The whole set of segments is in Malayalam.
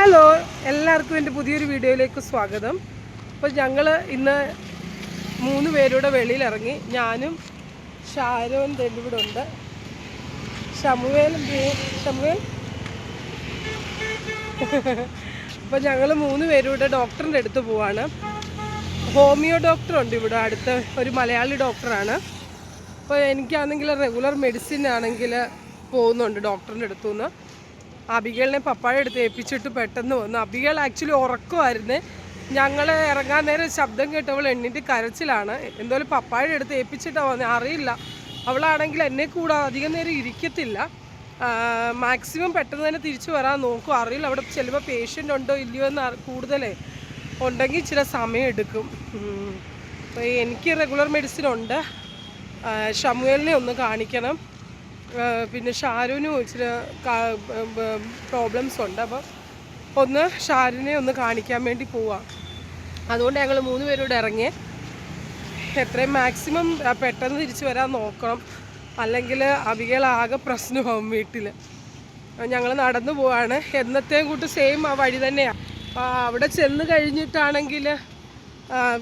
ഹലോ, എല്ലാവർക്കും എൻ്റെ പുതിയൊരു വീഡിയോയിലേക്ക് സ്വാഗതം. അപ്പോൾ ഞങ്ങൾ ഇന്ന് 3 പേരുടെ വെളിയിലിറങ്ങി. ഞാനും ഷാരോൻ ഇവിടെ ഉണ്ട്. ഷമുവേൽ അപ്പോൾ ഞങ്ങൾ 3 പേരുടെ ഡോക്ടറിൻ്റെ അടുത്ത് പോവാണ്. ഹോമിയോ ഡോക്ടറുണ്ട് ഇവിടെ അടുത്ത്, ഒരു മലയാളി ഡോക്ടറാണ്. അപ്പോൾ എനിക്കാണെങ്കിൽ റെഗുലർ മെഡിസിൻ ആണെങ്കിൽ പോകുന്നുണ്ട് ഡോക്ടറിൻ്റെ അടുത്തുനിന്ന്. അബിഗേളിനെ പപ്പായ എടുത്ത് ഏൽപ്പിച്ചിട്ട് പെട്ടെന്ന് വന്നു. അബിഗേൾ ആക്ച്വലി ഉറക്കമായിരുന്നു. ഞങ്ങൾ ഇറങ്ങാൻ നേരം ശബ്ദം കേട്ടവൾ എണ്ണീട്ട് കരച്ചിലാണ്. എന്തായാലും പപ്പായ എടുത്ത് ഏൽപ്പിച്ചിട്ടാണ് വന്നത്. അറിയില്ല, അവളാണെങ്കിൽ എന്നെ കൂടെ അധികം നേരം ഇരിക്കത്തില്ല. മാക്സിമം പെട്ടെന്ന് തന്നെ തിരിച്ചു വരാൻ നോക്കും. അറിയില്ല അവിടെ ചിലപ്പോൾ പേഷ്യൻ്റ് ഉണ്ടോ ഇല്ലയോ എന്ന് കൂടുതലേ ഉണ്ടെങ്കിൽ ചില സമയം എടുക്കും. അപ്പോൾ എനിക്ക് റെഗുലർ മെഡിസിൻ ഉണ്ട്. ഷമുവേലിനെ ഒന്ന് കാണിക്കണം. പിന്നെ ഷാരുവിനും ഇച്ചിരി പ്രോബ്ലംസ് ഉണ്ട്. അപ്പോൾ ഒന്ന് ഷാരുവിനെ ഒന്ന് കാണിക്കാൻ വേണ്ടി പോവാം. അതുകൊണ്ട് ഞങ്ങൾ 3 പേരോട് ഇറങ്ങി. എത്രയും മാക്സിമം പെട്ടെന്ന് തിരിച്ചു വരാൻ നോക്കണം, അല്ലെങ്കിൽ അബികളാകെ പ്രശ്നമാകും വീട്ടിൽ. ഞങ്ങൾ നടന്നു പോവാണ്. എന്നത്തെയും കൂട്ട് സെയിം ആ വഴി തന്നെയാണ്. അപ്പോൾ അവിടെ ചെന്ന് കഴിഞ്ഞിട്ടാണെങ്കിൽ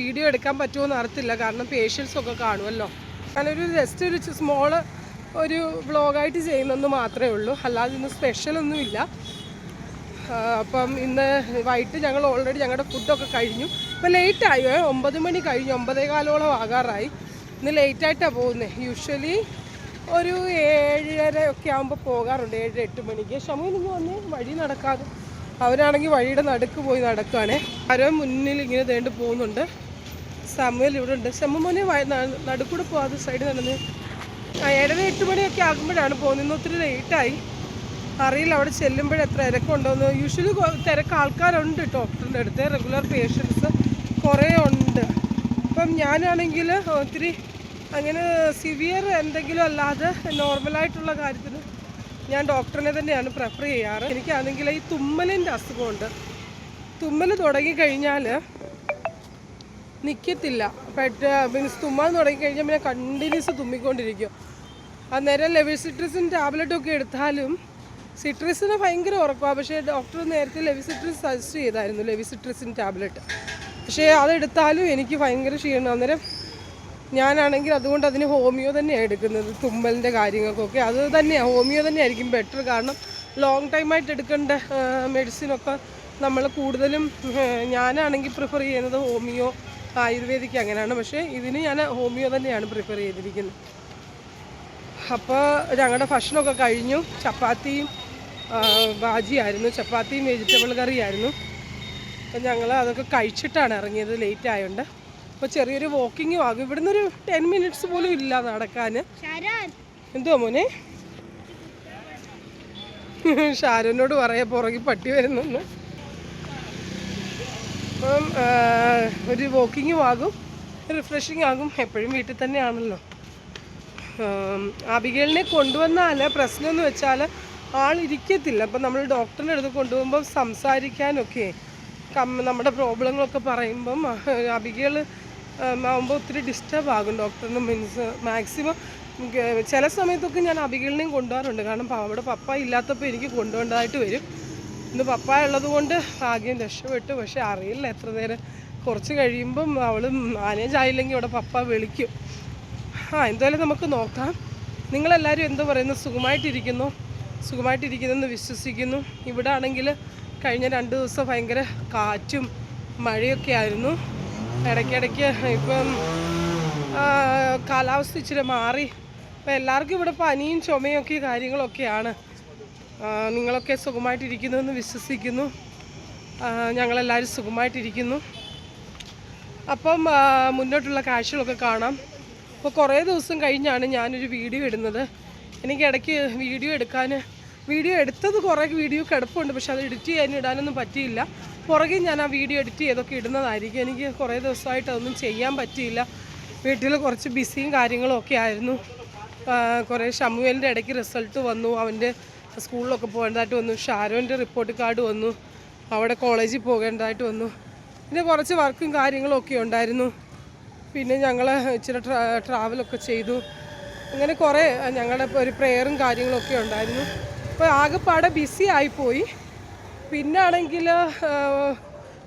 വീഡിയോ എടുക്കാൻ പറ്റുമോ അറിയത്തില്ല, കാരണം പേഷ്യൻസൊക്കെ കാണുമല്ലോ. ഞാനൊരു ജസ്റ്റ് ഒരു സ്മോള് ഒരു വ്ളോഗായിട്ട് ചെയ്യുന്നെന്ന് മാത്രമേ ഉള്ളൂ, അല്ലാതെ ഇന്ന് സ്പെഷ്യലൊന്നുമില്ല. അപ്പം ഇന്ന് വൈകിട്ട് ഞങ്ങൾ ഓൾറെഡി ഞങ്ങളുടെ ഫുഡൊക്കെ കഴിഞ്ഞു. ഇപ്പോൾ ലേറ്റായി, 9 മണി കഴിഞ്ഞു, 9:15 ആകാറായി. ഇന്ന് ലേറ്റായിട്ടാണ് പോകുന്നത്. യൂഷ്വലി ഒരു 7:30 ഒക്കെ ആകുമ്പോൾ പോകാറുണ്ട്, 7-8 മണിക്ക്. ഷമു നിങ്ങൾ വന്ന് വഴി നടക്കാതെ, അവരാണെങ്കിൽ വഴിയുടെ നടുക്ക് പോയി നടക്കുകയാണേ. ആരോ മുന്നിൽ ഇങ്ങനെ തേണ്ട് പോകുന്നുണ്ട്. സമൂഹൽ ഇവിടെ ഉണ്ട്. ഷമു മോനെ നടുക്കൂടെ പോകാതെ സൈഡിൽ നടന്ന് 7-8 മണിയൊക്കെ ആകുമ്പോഴാണ് പോകുന്നത്. ഇന്ന് ഒത്തിരി ലേറ്റായി. അറിയില്ല അവിടെ ചെല്ലുമ്പോൾ എത്ര തിരക്കുണ്ടോയെന്ന്. യൂഷ്വലി തിരക്ക് ആൾക്കാരുണ്ട് ഡോക്ടറിൻ്റെ അടുത്ത്, റെഗുലർ പേഷ്യൻസ് കുറേ ഉണ്ട്. അപ്പം ഞാനാണെങ്കിൽ ഒത്തിരി അങ്ങനെ സിവിയർ എന്തെങ്കിലും അല്ലാതെ നോർമലായിട്ടുള്ള കാര്യത്തിന് ഞാൻ ഡോക്ടറിനെ തന്നെയാണ് പ്രിഫർ ചെയ്യാറ്. എനിക്കാണെങ്കിൽ ഈ തുമ്മലിൻ്റെ അസുഖമുണ്ട്. തുമ്മൽ തുടങ്ങിക്കഴിഞ്ഞാൽ നിൽക്കത്തില്ല. മീൻസ് തുമ്മാൻ തുടങ്ങിക്കഴിഞ്ഞാൽ പിന്നെ കണ്ടിന്യൂസ് തുമ്മിക്കൊണ്ടിരിക്കും. അന്നേരം ലെവിസിട്രിസിൻ ടാബ്ലറ്റൊക്കെ എടുത്താലും സിട്രിസിന് ഭയങ്കര ഉറക്കമാണ്. പക്ഷേ ഡോക്ടർ നേരത്തെ ലെവിസിട്രിസ് സജസ്റ്റ് ചെയ്തായിരുന്നു, ലെവിസിട്രിസിൻ ടാബ്ലറ്റ്. പക്ഷേ അതെടുത്താലും എനിക്ക് ഭയങ്കര ക്ഷീണം. അന്നേരം ഞാനാണെങ്കിൽ അതുകൊണ്ട് അതിന് ഹോമിയോ തന്നെയാണ് എടുക്കുന്നത്. തുമ്മലിൻ്റെ കാര്യങ്ങൾക്കൊക്കെ അത് തന്നെയാണ്, ഹോമിയോ തന്നെയായിരിക്കും ബെറ്റർ. കാരണം ലോങ് ടൈമായിട്ട് എടുക്കേണ്ട മെഡിസിനൊക്കെ നമ്മൾ കൂടുതലും ഞാനാണെങ്കിൽ പ്രിഫർ ചെയ്യുന്നത് ഹോമിയോ, ആയുർവേദിക്ക് അങ്ങനെയാണ്. പക്ഷേ ഇതിന് ഞാൻ ഹോമിയോ തന്നെയാണ് പ്രിഫർ ചെയ്തിരിക്കുന്നത്. അപ്പോൾ ഞങ്ങളുടെ ഭക്ഷണമൊക്കെ കഴിഞ്ഞു. ചപ്പാത്തിയും ഭാജിയായിരുന്നു, ചപ്പാത്തിയും വെജിറ്റബിൾ കറിയായിരുന്നു. അപ്പം ഞങ്ങൾ അതൊക്കെ കഴിച്ചിട്ടാണ് ഇറങ്ങിയത്, ലേറ്റ് ആയതുകൊണ്ട്. അപ്പോൾ ചെറിയൊരു വാക്കിങ്ങും ആകും. ഇവിടുന്ന് ഒരു 10 മിനിറ്റ്സ് പോലും ഇല്ല നടക്കാൻ. എന്തുവാ മോനെ? ഷാരോനോട് പറയാം പുറകിൽ പട്ടി വരുന്നെന്ന്. അപ്പം ഒരു വാക്കിങ്ങും ആകും, റിഫ്രഷിങ് ആകും. എപ്പോഴും വീട്ടിൽ തന്നെയാണല്ലോ. അബിഗേളിനെ കൊണ്ടുവന്നാൽ പ്രശ്നമെന്ന് വെച്ചാൽ ആളിരിക്കത്തില്ല. അപ്പം നമ്മൾ ഡോക്ടറിൻ്റെ അടുത്ത് കൊണ്ടുപോകുമ്പോൾ സംസാരിക്കാനൊക്കെ നമ്മുടെ പ്രോബ്ലങ്ങളൊക്കെ പറയുമ്പം അബിഗേൾ ആകുമ്പോൾ ഒത്തിരി ഡിസ്റ്റർബ് ആകും ഡോക്ടറിന്. മീൻസ് മാക്സിമം ചില സമയത്തൊക്കെ ഞാൻ അബിഗേളിനെയും കൊണ്ടുപോകാറുണ്ട്. കാരണം അവിടെ പപ്പ ഇല്ലാത്തപ്പോൾ എനിക്ക് കൊണ്ടുപോകേണ്ടതായിട്ട് വരും. ഇന്ന് പപ്പ ഉള്ളത് കൊണ്ട് ഭാഗ്യം രക്ഷപ്പെട്ടു. പക്ഷെ അറിയില്ല എത്ര നേരം, കുറച്ച് കഴിയുമ്പം അവൾ മാനേജ് ആയില്ലെങ്കിൽ അവിടെ പപ്പ വിളിക്കും. എന്തായാലും നമുക്ക് നോക്കാം. നിങ്ങളെല്ലാവരും എന്തോ പറയുന്നു? സുഖമായിട്ടിരിക്കുന്നെന്ന് വിശ്വസിക്കുന്നു. ഇവിടെ ആണെങ്കിൽ കഴിഞ്ഞ 2 ദിവസം ഭയങ്കര കാറ്റും മഴയൊക്കെ ആയിരുന്നു. ഇടയ്ക്കിടയ്ക്ക് ഇപ്പം കാലാവസ്ഥ ഇച്ചിരി മാറി. അപ്പം എല്ലാവർക്കും ഇവിടെ പനിയും ചുമയൊക്കെ കാര്യങ്ങളൊക്കെയാണ്. നിങ്ങളൊക്കെ സുഖമായിട്ടിരിക്കുന്നു എന്ന് വിശ്വസിക്കുന്നു. ഞങ്ങളെല്ലാവരും സുഖമായിട്ടിരിക്കുന്നു. അപ്പം മുന്നോട്ടുള്ള കാഴ്ചകളൊക്കെ കാണാം. അപ്പോൾ കുറേ ദിവസം കഴിഞ്ഞാണ് ഞാനൊരു വീഡിയോ ഇടുന്നത്. എനിക്ക് ഇടയ്ക്ക് വീഡിയോ എടുത്തത് കുറേ വീഡിയോ കിടപ്പുണ്ട്. പക്ഷെ അത് എഡിറ്റ് ഇടാനൊന്നും പറ്റിയില്ല. പുറകെ ഞാൻ ആ വീഡിയോ എഡിറ്റ് ചെയ്തൊക്കെ ഇടുന്നതായിരിക്കും. എനിക്ക് കുറേ ദിവസമായിട്ട് അതൊന്നും ചെയ്യാൻ പറ്റിയില്ല. വീട്ടിൽ കുറച്ച് ബിസിയും കാര്യങ്ങളും ഒക്കെ ആയിരുന്നു. കുറേ ഷമുവേലിൻ്റെ ഇടയ്ക്ക് റിസൾട്ട് വന്നു, അവൻ്റെ സ്കൂളിലൊക്കെ പോകേണ്ടതായിട്ട് വന്നു. ഷാരോൻ്റെ റിപ്പോർട്ട് കാർഡ് വന്നു, അവിടെ കോളേജിൽ പോകേണ്ടതായിട്ട് വന്നു. പിന്നെ കുറച്ച് വർക്കും കാര്യങ്ങളും ഒക്കെ ഉണ്ടായിരുന്നു. പിന്നെ ഞങ്ങൾ ഇച്ചിരി ട്രാവലൊക്കെ ചെയ്തു. അങ്ങനെ കുറേ ഞങ്ങളുടെ ഒരു പ്രെയറും കാര്യങ്ങളൊക്കെ ഉണ്ടായിരുന്നു. അപ്പോൾ ആകെപ്പാടെ ബിസി ആയിപ്പോയി. പിന്നെ ആണെങ്കിൽ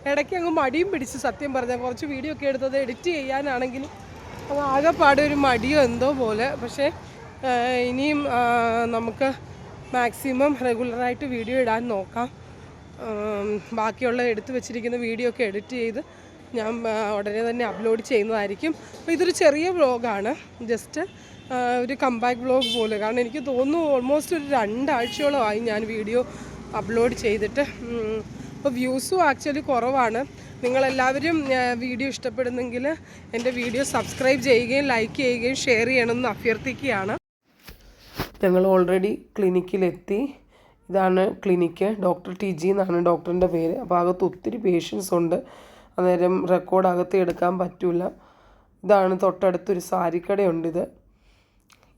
ഇടയ്ക്ക് അങ്ങ് മടിയും പിടിച്ച് സത്യം പറഞ്ഞാൽ കുറച്ച് വീഡിയോ ഒക്കെ എടുത്തത് എഡിറ്റ് ചെയ്യാനാണെങ്കിലും അത് ആകെപ്പാടെ ഒരു മടിയോ എന്തോ പോലെ. പക്ഷേ ഇനിയും നമുക്ക് മാക്സിമം റെഗുലറായിട്ട് വീഡിയോ ഇടാൻ നോക്കാം. ബാക്കിയുള്ള എടുത്തു വെച്ചിരിക്കുന്ന വീഡിയോ ഒക്കെ എഡിറ്റ് ചെയ്ത് ഞാൻ ഉടനെ തന്നെ അപ്ലോഡ് ചെയ്യുന്നതായിരിക്കും. അപ്പോൾ ഇതൊരു ചെറിയ വ്ളോഗാണ്, ജസ്റ്റ് ഒരു കംബാക്ക് വ്ളോഗ് പോലെ. കാരണം എനിക്ക് തോന്നുന്നു ഓൾമോസ്റ്റ് ഒരു 2 ആഴ്ചയോളമായി ഞാൻ വീഡിയോ അപ്ലോഡ് ചെയ്തിട്ട്. അപ്പോൾ വ്യൂസും ആക്ച്വലി കുറവാണ്. നിങ്ങളെല്ലാവരും വീഡിയോ ഇഷ്ടപ്പെടുന്നെങ്കിൽ എൻ്റെ വീഡിയോ സബ്സ്ക്രൈബ് ചെയ്യുകയും ലൈക്ക് ചെയ്യുകയും ഷെയർ ചെയ്യണമെന്ന് അഭ്യർത്ഥിക്കുകയാണ്. ഞങ്ങൾ ഓൾറെഡി ക്ലിനിക്കിലെത്തി. ഇതാണ് ക്ലിനിക്ക്, ഡോക്ടർ ടിജി എന്നാണ് ഡോക്ടറിൻ്റെ പേര്. അപ്പോൾ അകത്ത് ഒത്തിരി പേഷ്യൻസ് ഉണ്ട്, അന്നേരം റെക്കോർഡ് അകത്ത് എടുക്കാൻ പറ്റില്ല. ഇതാണ് തൊട്ടടുത്തൊരു സാരിക്കടയുണ്ട്.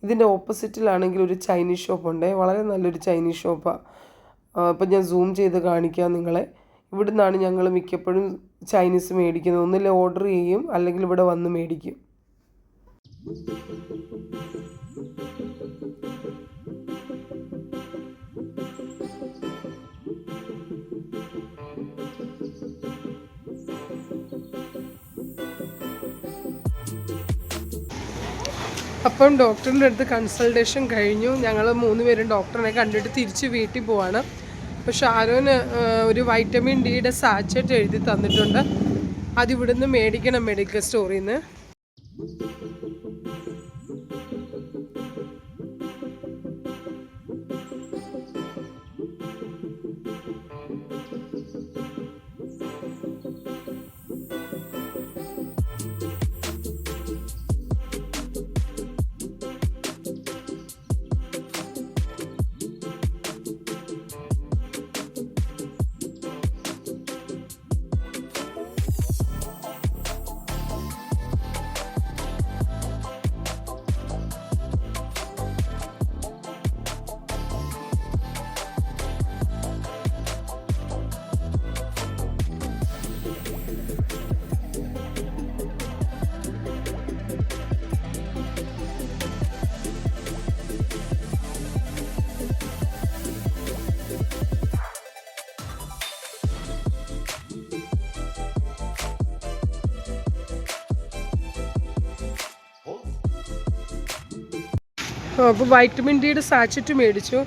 ഇതിൻ്റെ ഓപ്പോസിറ്റിലാണെങ്കിൽ ഒരു ചൈനീസ് ഷോപ്പുണ്ട്, വളരെ നല്ലൊരു ചൈനീസ് ഷോപ്പാണ്. അപ്പം ഞാൻ സൂം ചെയ്ത് കാണിക്കാം നിങ്ങളെ. ഇവിടെ നിന്നാണ് ഞങ്ങൾ മിക്കപ്പോഴും ചൈനീസ് മേടിക്കുന്നത്. ഒന്നില്ല ഓർഡർ ചെയ്യും, അല്ലെങ്കിൽ ഇവിടെ വന്ന് മേടിക്കും. അപ്പം ഡോക്ടറിൻ്റെ അടുത്ത് കൺസൾട്ടേഷൻ കഴിഞ്ഞു. ഞങ്ങൾ 3 പേരും ഡോക്ടറിനെ കണ്ടിട്ട് തിരിച്ച് വീട്ടിൽ പോവാണ്. അപ്പോൾ ഷാരോന് ഒരു വൈറ്റമിൻ ഡിയുടെ സാച്ചറ്റ് എഴുതി തന്നിട്ടുണ്ട്. അതിവിടുന്ന് മേടിക്കണം മെഡിക്കൽ സ്റ്റോറിൽ നിന്ന്. അപ്പോൾ വൈറ്റമിൻ ഡിയുടെ സാച്ചറ്റ് മേടിച്ചു.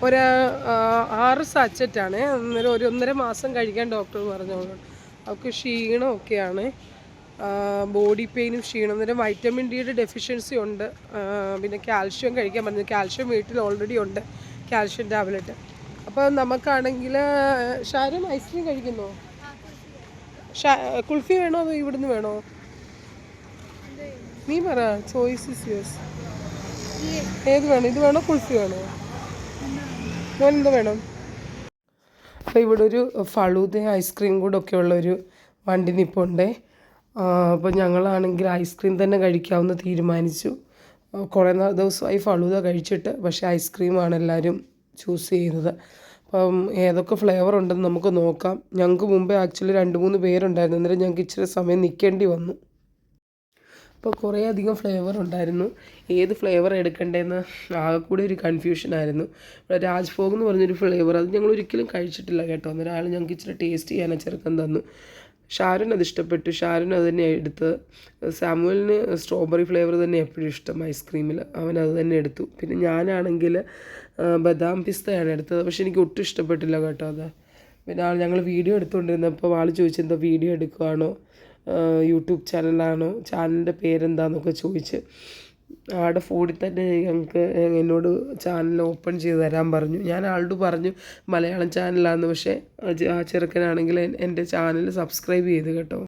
6 സാച്ചറ്റാണ്. അന്നേരം 1.5 മാസം കഴിക്കാൻ ഡോക്ടർ പറഞ്ഞോളൂ. അവർക്ക് ക്ഷീണമൊക്കെയാണ്, ബോഡി പെയിനും ക്ഷീണം. അന്നേരം വൈറ്റമിൻ ഡിയുടെ ഡെഫിഷ്യൻസി ഉണ്ട്. പിന്നെ കാൽഷ്യം കഴിക്കാൻ പറഞ്ഞു. കാൽഷ്യം വീട്ടിൽ ഓൾറെഡി ഉണ്ട്, കാൽഷ്യം ടാബ്ലറ്റ്. അപ്പോൾ നമുക്കാണെങ്കിൽ ഷാരും ഐസ്ക്രീം കഴിക്കുന്നോ? കുൾഫി വേണോ അതോ ഇവിടുന്ന് വേണോ? നീ പറ, ചോയ്സ് ഇസ് യുവേഴ്സ്. ഏത് വേണം? ഇത് വേണോ കുൾഫി വേണോ? എന്ത് വേണം? അപ്പോൾ ഇവിടെ ഒരു ഫളൂദ ഐസ്ക്രീം കൂടെ ഒക്കെ ഉള്ളൊരു വണ്ടി നിൽപ്പുണ്ടേ. അപ്പോൾ ഞങ്ങളാണെങ്കിൽ ഐസ്ക്രീം തന്നെ കഴിക്കാമെന്ന് തീരുമാനിച്ചു. കുറേ ദിവസമായി ഫളൂദ കഴിച്ചിട്ട്, പക്ഷേ ഐസ്ക്രീമാണ് എല്ലാവരും ചൂസ് ചെയ്യുന്നത്. അപ്പം ഏതൊക്കെ ഫ്ലേവർ ഉണ്ടെന്ന് നമുക്ക് നോക്കാം. ഞങ്ങൾക്ക് മുമ്പേ ആക്ച്വലി 2-3 പേരുണ്ടായിരുന്നു, അന്നേരം ഞങ്ങൾക്ക് ഇച്ചിരി സമയം നിൽക്കേണ്ടി വന്നു. അപ്പോൾ കുറേ അധികം ഫ്ലേവർ ഉണ്ടായിരുന്നു. ഏത് ഫ്ലേവർ എടുക്കണ്ടേന്ന് ആകെ കൂടി ഒരു കൺഫ്യൂഷനായിരുന്നു. ഇവിടെ രാജ്ഭോഗ് എന്ന് പറഞ്ഞൊരു ഫ്ലേവർ, അത് ഞങ്ങൾ ഒരിക്കലും കഴിച്ചിട്ടില്ല കേട്ടോ. അന്നേരം ആൾ ഞങ്ങൾക്ക് ഇച്ചിരി ടേസ്റ്റ് ചെയ്യാൻ ചെറുക്കൻ തന്നു. ഷാരൻ അത് ഇഷ്ടപ്പെട്ടു, ഷാരൻ അത് തന്നെ എടുത്ത്. സാമുവലിന് സ്ട്രോബെറി ഫ്ലേവർ തന്നെ എപ്പോഴും ഇഷ്ടം ഐസ്ക്രീമിൽ, അവൻ അത് തന്നെ എടുത്തു. പിന്നെ ഞാനാണെങ്കിൽ ബദാം പിസ്തയാണ് എടുത്തത്, പക്ഷെ എനിക്ക് ഒട്ടും ഇഷ്ടപ്പെട്ടില്ല കേട്ടോ അത്. പിന്നെ ഞങ്ങൾ വീഡിയോ എടുത്തുകൊണ്ടിരുന്നപ്പോൾ ആൾ ചോദിച്ചു, എന്താ വീഡിയോ എടുക്കുകയാണോ, യൂട്യൂബ് ചാനലാണോ, ചാനലിൻ്റെ പേരെന്താണെന്നൊക്കെ ചോദിച്ച്. ആളുടെ ഫോണിൽ തന്നെ ഞങ്ങൾക്ക് എന്നോട് ചാനൽ ഓപ്പൺ ചെയ്ത് തരാൻ പറഞ്ഞു. ഞാൻ ആളോട് പറഞ്ഞു മലയാളം ചാനലാണെന്ന്, പക്ഷേ ആ ചെറുക്കനാണെങ്കിൽ എൻ്റെ ചാനൽ സബ്സ്ക്രൈബ് ചെയ്ത് കേട്ടോ.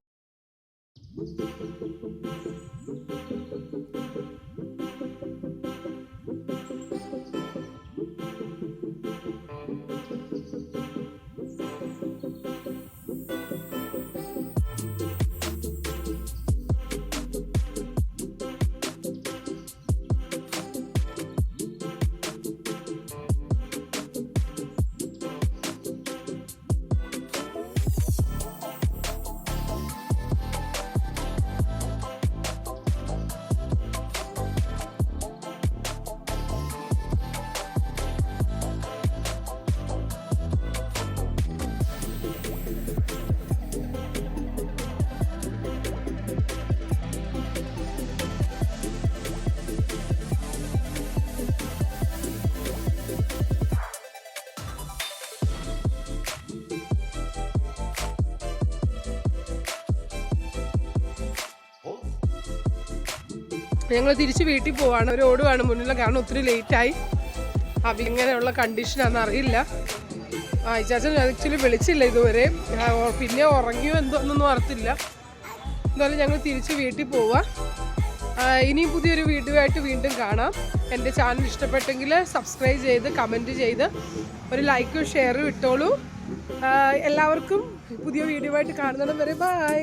ഞങ്ങൾ തിരിച്ച് വീട്ടിൽ പോവാണ്. ഒരു ഓടുവാണ് മുന്നിൽ, കാരണം ഒത്തിരി ലേറ്റായി. ഇങ്ങനെയുള്ള കണ്ടീഷനാണെന്ന് അറിയില്ല. ഇച്ചാച്ചൻ ആക്ച്വലി വിളിച്ചില്ല ഇതുവരെ, പിന്നെ ഉറങ്ങിയോ എന്തോന്നൊന്നും അറിയത്തില്ല. എന്തായാലും ഞങ്ങൾ തിരിച്ച് വീട്ടിൽ പോവുക. ഇനിയും പുതിയൊരു വീഡിയോ ആയിട്ട് വീണ്ടും കാണാം. എൻ്റെ ചാനൽ ഇഷ്ടപ്പെട്ടെങ്കിൽ സബ്സ്ക്രൈബ് ചെയ്ത് കമൻറ്റ് ചെയ്ത് ഒരു ലൈക്കും ഷെയറും ഇട്ടോളൂ. എല്ലാവർക്കും പുതിയ വീഡിയോ ആയിട്ട് കാണുന്നിടം വരെ ബൈ.